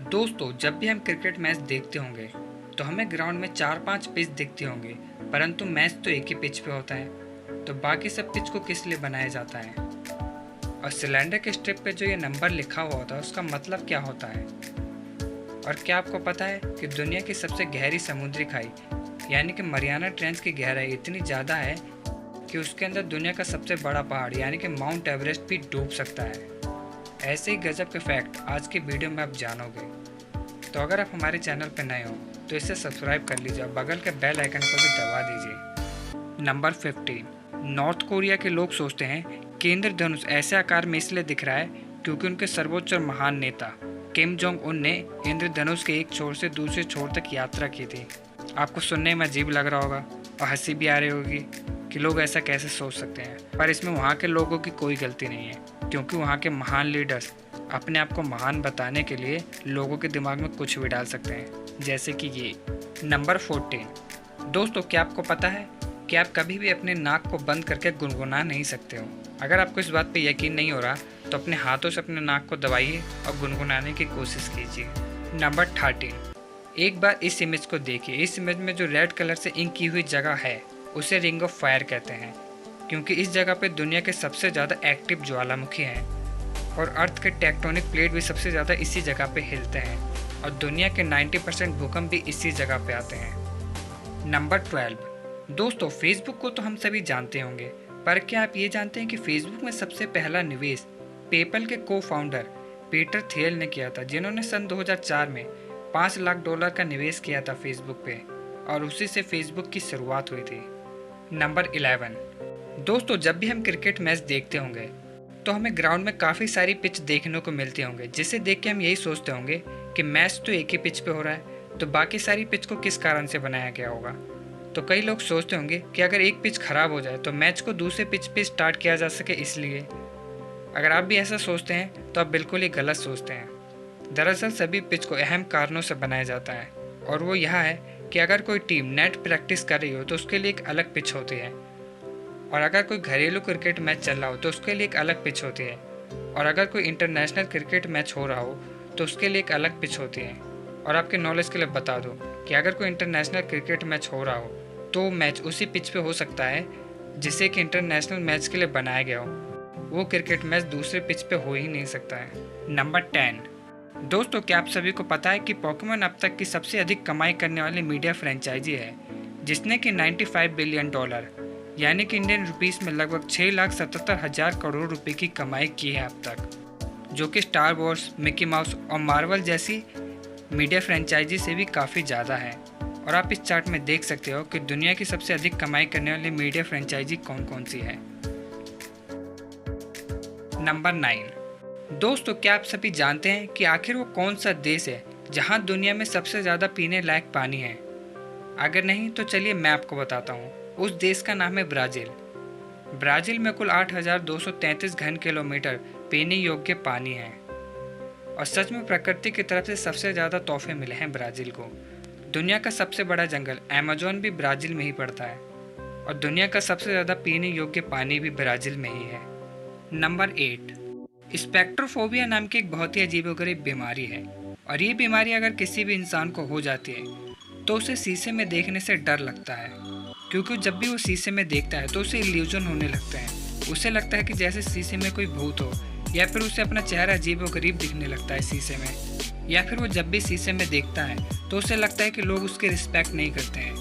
दोस्तों, जब भी हम क्रिकेट मैच देखते होंगे तो हमें ग्राउंड में 4-5 पिच दिखते होंगे, परंतु मैच तो एक ही पिच पे होता है। तो बाकी सब पिच को किस लिए बनाया जाता है? और सिलेंडर के स्ट्रिप पे जो ये नंबर लिखा हुआ होता है उसका मतलब क्या होता है? और क्या आपको पता है कि दुनिया की सबसे गहरी समुद्री खाई यानी कि मरियाना ट्रेंच की गहराई इतनी ज़्यादा है कि उसके अंदर दुनिया का सबसे बड़ा पहाड़ यानी कि माउंट एवरेस्ट भी डूब सकता है। ऐसे ही गजब के फैक्ट आज की वीडियो में आप जानोगे। तो अगर आप हमारे चैनल पर नए हो तो इसे सब्सक्राइब कर लीजिए और बगल के बेल आइकन को भी दबा दीजिए। नंबर 15। नॉर्थ कोरिया के लोग सोचते हैं कि इंद्रधनुष ऐसे आकार में इसलिए दिख रहा है क्योंकि उनके सर्वोच्च और महान नेता किम जोंग उन ने इंद्रधनुष के एक छोर से दूसरे छोर तक यात्रा की थी। आपको सुनने में अजीब लग रहा होगा और हंसी भी आ रही होगी कि लोग ऐसा कैसे सोच सकते हैं, पर इसमें वहाँ के लोगों की कोई गलती नहीं है, क्योंकि वहाँ के महान लीडर्स अपने आप को महान बताने के लिए लोगों के दिमाग में कुछ भी डाल सकते हैं, जैसे कि ये। नंबर 14। दोस्तों, क्या आपको पता है कि आप कभी भी अपने नाक को बंद करके गुनगुना नहीं सकते हो? अगर आपको इस बात पे यकीन नहीं हो रहा तो अपने हाथों से अपने नाक को दबाइए और गुनगुनाने की कोशिश कीजिए। नंबर 13। एक बार इस इमेज को देखिए। इस इमेज में जो रेड कलर से इंक की हुई जगह है उसे रिंग ऑफ फायर कहते हैं, क्योंकि इस जगह पे दुनिया के सबसे ज़्यादा एक्टिव ज्वालामुखी हैं और अर्थ के टेक्टोनिक प्लेट भी सबसे ज़्यादा इसी जगह पे हिलते हैं और दुनिया के 90% भूकंप भी इसी जगह पे आते हैं। नंबर 12। दोस्तों, फेसबुक को तो हम सभी जानते होंगे, पर क्या आप ये जानते हैं कि फेसबुक में सबसे पहला निवेश पेपल के को फाउंडर पीटर थियल ने किया था, जिन्होंने सन 2004 में $5 लाख का निवेश किया था फेसबुक पे, और उसी से फेसबुक की शुरुआत हुई थी। नंबर 11। दोस्तों, जब भी हम क्रिकेट मैच देखते होंगे तो हमें ग्राउंड में काफ़ी सारी पिच देखने को मिलती होंगे, जिसे देख के हम यही सोचते होंगे कि मैच तो एक ही पिच पे हो रहा है, तो बाकी सारी पिच को किस कारण से बनाया गया होगा। तो कई लोग सोचते होंगे कि अगर एक पिच खराब हो जाए तो मैच को दूसरे पिच पे स्टार्ट किया जा सके, इसलिए। अगर आप भी ऐसा सोचते हैं तो आप बिल्कुल ही गलत सोचते हैं। दरअसल सभी पिच को अहम कारणों से बनाया जाता है, और वो यह है कि अगर कोई टीम नेट प्रैक्टिस कर रही हो तो उसके लिए एक अलग पिच होती है, और अगर कोई घरेलू क्रिकेट मैच चल रहा हो तो उसके लिए एक अलग पिच होती है, और अगर कोई इंटरनेशनल क्रिकेट मैच हो रहा हो तो उसके लिए एक अलग पिच होती है। और आपके नॉलेज के लिए बता दूं कि अगर कोई इंटरनेशनल क्रिकेट मैच हो रहा हो तो मैच उसी पिच पे हो सकता है जिसे कि इंटरनेशनल मैच के लिए बनाया गया हो। वो क्रिकेट मैच दूसरे पिच पे हो ही नहीं सकता है। नंबर 10। दोस्तों, क्या आप सभी को पता है कि पोकेमॉन अब तक की सबसे अधिक कमाई करने वाली मीडिया फ्रेंचाइजी है, जिसने कि $95 बिलियन यानी कि इंडियन रुपीस में लगभग 6,77,000 करोड़ रुपए की कमाई की है अब तक, जो कि स्टार वॉर्स, मिकी माउस और मार्वल जैसी मीडिया फ्रेंचाइजी से भी काफ़ी ज़्यादा है। और आप इस चार्ट में देख सकते हो कि दुनिया की सबसे अधिक कमाई करने वाली मीडिया फ्रेंचाइजी कौन कौन सी है। नंबर 9। दोस्तों, क्या आप सभी जानते हैं कि आखिर वो कौन सा देश है जहां दुनिया में सबसे ज़्यादा पीने लायक पानी है? अगर नहीं तो चलिए मैं आपको बताता हूँ। उस देश का नाम है ब्राज़ील। ब्राज़ील में कुल 8,233 घन किलोमीटर पीने योग्य पानी है, और सच में प्रकृति की तरफ से सबसे ज़्यादा तोहफे मिले हैं ब्राज़ील को। दुनिया का सबसे बड़ा जंगल अमेज़न भी ब्राज़ील में ही पड़ता है, और दुनिया का सबसे ज़्यादा पीने योग्य पानी भी ब्राज़ील में ही है। नंबर 8। स्पेक्ट्रोफोबिया नाम की एक बहुत ही अजीबोगरीब बीमारी है, और ये बीमारी अगर किसी भी इंसान को हो जाती है तो उसे शीशे में देखने से डर लगता है, क्योंकि जब भी वो शीशे में देखता है तो उसे इल्यूजन होने लगता है। उसे लगता है कि जैसे शीशे में कोई भूत हो, या फिर उसे अपना चेहरा अजीबोगरीब दिखने लगता है शीशे में। या फिर वो जब भी शीशे में देखता है तो उसे लगता है कि लोग उसकी रिस्पेक्ट नहीं करते हैं,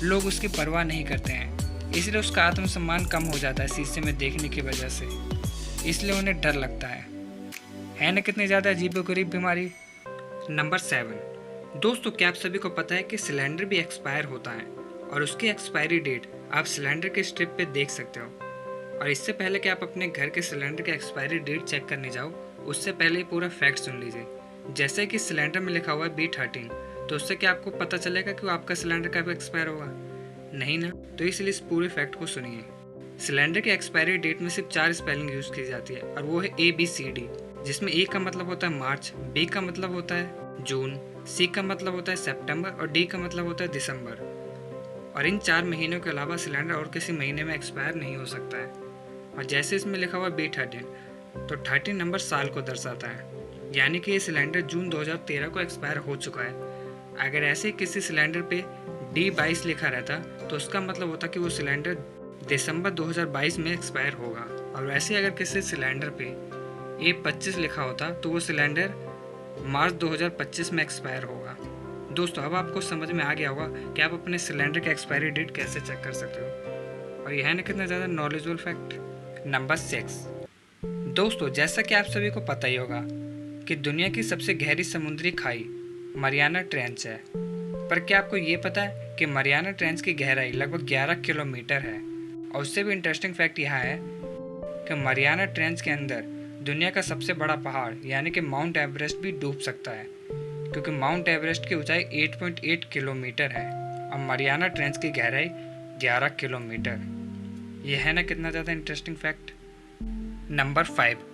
लोग उसकी परवाह नहीं करते हैं, इसलिए उसका आत्मसम्मान कम हो जाता है शीशे में देखने की वजह से, इसलिए उन्हें डर लगता है ना कितनी ज़्यादा अजीबोगरीब बीमारी। नंबर 7। दोस्तों, क्या आप सभी को पता है कि सिलेंडर भी एक्सपायर होता है, और उसकी एक्सपायरी डेट आप सिलेंडर के स्ट्रिप पे देख सकते हो। और इससे पहले कि आप अपने घर के सिलेंडर की एक्सपायरी डेट चेक करने जाओ, उससे पहले ही पूरा फैक्ट सुन लीजिए। जैसे कि सिलेंडर में लिखा हुआ है B13, तो उससे क्या आपको पता चलेगा कि वो आपका सिलेंडर कब एक्सपायर होगा? नहीं ना। तो इसलिए इस पूरे फैक्ट को सुनिए। सिलेंडर की एक्सपायरी डेट में सिर्फ 4 स्पेलिंग यूज़ की जाती है, और वो है ABCD, जिसमें A का मतलब होता है मार्च, B का मतलब होता है जून, C का मतलब होता है सितंबर, और D का मतलब होता है दिसंबर। और इन 4 महीनों के अलावा सिलेंडर और किसी महीने में एक्सपायर नहीं हो सकता है। और जैसे इसमें लिखा हुआ B13, तो 13 नंबर साल को दर्शाता है। यानी कि ये सिलेंडर जून 2013 को एक्सपायर हो चुका है। अगर ऐसे ही किसी सिलेंडर पे D22 लिखा रहता तो उसका मतलब होता कि वो सिलेंडर दिसंबर 2022 में एक्सपायर होगा, और वैसे अगर किसी सिलेंडर पे A25 लिखा होता तो वो सिलेंडर मार्च 2025 में एक्सपायर होगा। दोस्तों, अब आपको समझ में आ गया होगा कि आप अपने सिलेंडर का एक्सपायरी डेट कैसे चेक कर सकते हो, और यह है ना कितना ज़्यादा नॉलेजेबल फैक्ट। नंबर 6। दोस्तों, जैसा कि आप सभी को पता ही होगा कि दुनिया की सबसे गहरी समुद्री खाई मरियाना ट्रेंच है, पर क्या आपको ये पता है कि मरियाना ट्रेंच की गहराई लगभग 11 किलोमीटर है। और उससे भी इंटरेस्टिंग फैक्ट यह है कि मरियाना ट्रेंच के अंदर दुनिया का सबसे बड़ा पहाड़ यानी कि माउंट एवरेस्ट भी डूब सकता है, क्योंकि माउंट एवरेस्ट की ऊंचाई 8.8 किलोमीटर है और मरियाना ट्रेंच की गहराई 11 किलोमीटर। यह है ना कितना ज़्यादा इंटरेस्टिंग फैक्ट। नंबर 5।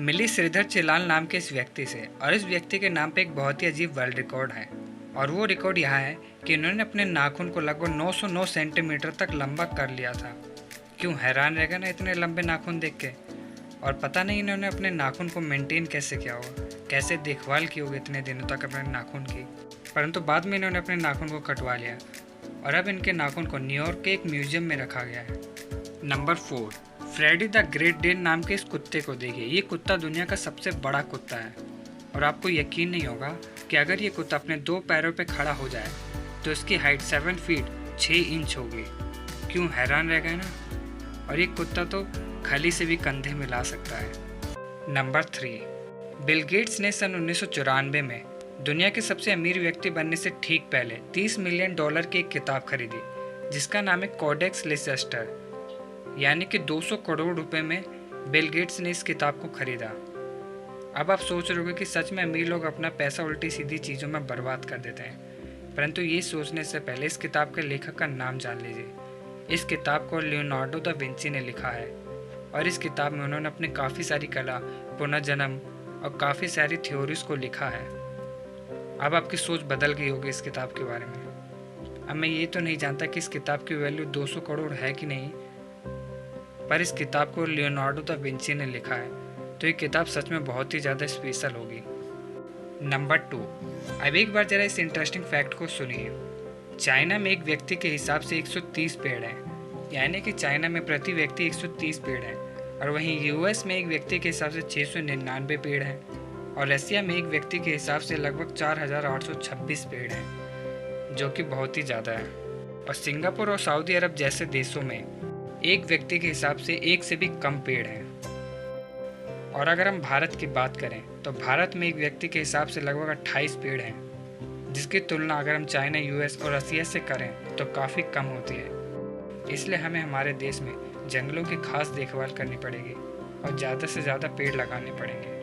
मिली श्रीधर चिलाल नाम के इस व्यक्ति से, और इस व्यक्ति के नाम पे एक बहुत ही अजीब वर्ल्ड रिकॉर्ड है, और वो रिकॉर्ड यह है कि इन्होंने अपने नाखून को लगभग 909 सेंटीमीटर तक लंबा कर लिया था। क्यों, हैरान रहेगा ना इतने लंबे नाखून देख के। और पता नहीं इन्होंने अपने नाखून को मेंटेन कैसे किया होगा, कैसे देखभाल की होगी इतने दिनों तक अपने नाखून की। परंतु बाद में इन्होंने अपने नाखून को कटवा लिया, और अब इनके नाखून को न्यूयॉर्क के एक म्यूजियम में रखा गया है। Number 4। Freddy the great Dane नाम के इस कुत्ते को देखिए। ये कुत्ता दुनिया का सबसे बड़ा कुत्ता है, और आपको यकीन नहीं होगा कि अगर ये कुत्ता अपने 2 पैरों पर खड़ा हो जाए तो इसकी हाइट 7 फीट 6 इंच होगी। क्यों, हैरान रह गए ना। और ये कुत्ता तो खली से भी कंधे मिला सकता है। नंबर 3। बिल गेट्स ने सन 1994 में दुनिया के सबसे अमीर व्यक्ति बनने से ठीक पहले $30 मिलियन की एक किताब खरीदी, जिसका नाम है कोडेक्स लिसेस्टर, यानी कि 200 करोड़ रुपए में बिल गेट्स ने इस किताब को खरीदा। अब आप सोच रहे होंगे कि सच में अमीर लोग अपना पैसा उल्टी सीधी चीज़ों में बर्बाद कर देते हैं, परंतु ये सोचने से पहले इस किताब के लेखक का नाम जान लीजिए। इस किताब को लियोनार्डो दा विंची ने लिखा है, और इस किताब में उन्होंने अपनी काफ़ी सारी कला, पुनर्जन्म और काफ़ी सारी थ्योरीज को लिखा है। अब आपकी सोच बदल गई होगी इस किताब के बारे में। अब मैं ये तो नहीं जानता कि इस किताब की वैल्यू 200 करोड़ है कि नहीं, पर इस किताब को लियोनार्डो दा विंची ने लिखा है, तो ये किताब सच में बहुत ही ज़्यादा स्पेशल होगी। नंबर 2। अब एक बार जरा इस इंटरेस्टिंग फैक्ट को सुनिए। चाइना में एक व्यक्ति के हिसाब से 130 पेड़ हैं, यानी कि चाइना में प्रति व्यक्ति 130 पेड़ हैं, और वहीं यूएस में एक व्यक्ति के हिसाब से 699 पेड़ हैं, और रसिया में एक व्यक्ति के हिसाब से लगभग 4826 पेड़ हैं, जो कि बहुत ही ज़्यादा है। और सिंगापुर और सऊदी अरब जैसे देशों में एक व्यक्ति के हिसाब से 1 से भी कम पेड़ हैं। और अगर हम भारत की बात करें तो भारत में एक व्यक्ति के हिसाब से लगभग 28 पेड़ हैं, जिसकी तुलना अगर हम चाइना, यूएस और रसिया से करें तो काफ़ी कम होती है। इसलिए हमें हमारे देश में जंगलों की खास देखभाल करनी पड़ेगी और ज़्यादा से ज़्यादा पेड़ लगाने पड़ेंगे।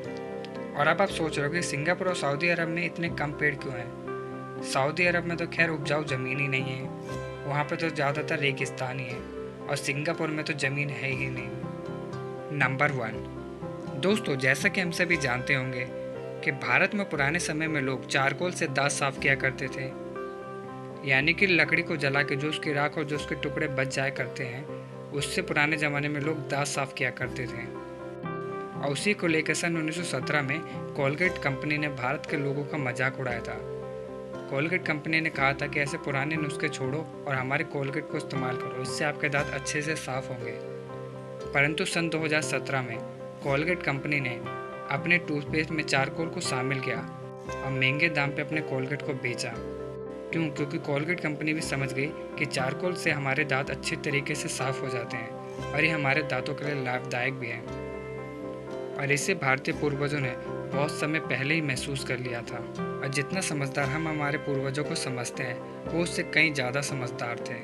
और अब आप सोच रहे हो कि सिंगापुर और सऊदी अरब में इतने कम पेड़ क्यों हैं। सऊदी अरब में तो खैर उपजाऊ ज़मीन ही नहीं है, वहाँ पर तो ज़्यादातर रेगिस्तान ही है, और सिंगापुर में तो ज़मीन है ही नहीं। नंबर 1। दोस्तों, जैसा कि हम सभी जानते होंगे कि भारत में पुराने समय में लोग चारकोल से दांत साफ किया करते थे, यानी कि लकड़ी को जला के जो उसकी राख और जो उसके टुकड़े बच जाया करते हैं, उससे पुराने ज़माने में लोग दांत साफ किया करते थे। और उसी को लेकर सन 1917 में कोलगेट कंपनी ने भारत के लोगों का मजाक उड़ाया था। कोलगेट कंपनी ने कहा था कि ऐसे पुराने नुस्खे छोड़ो और हमारे कोलगेट को इस्तेमाल करो, इससे आपके दांत अच्छे से साफ होंगे। परंतु सन 2017 में कोलगेट कंपनी ने अपने टूथपेस्ट में चारकोल को शामिल किया और महंगे दाम पे अपने कोलगेट को बेचा। क्यों? क्योंकि कोलगेट कंपनी भी समझ गई कि चारकोल से हमारे दांत अच्छे तरीके से साफ हो जाते हैं और ये हमारे दांतों के लिए लाभदायक भी है। और इसे भारतीय पूर्वजों ने बहुत समय पहले ही महसूस कर लिया था, और जितना समझदार हम हमारे पूर्वजों को समझते हैं वो उससे कहीं ज़्यादा समझदार थे।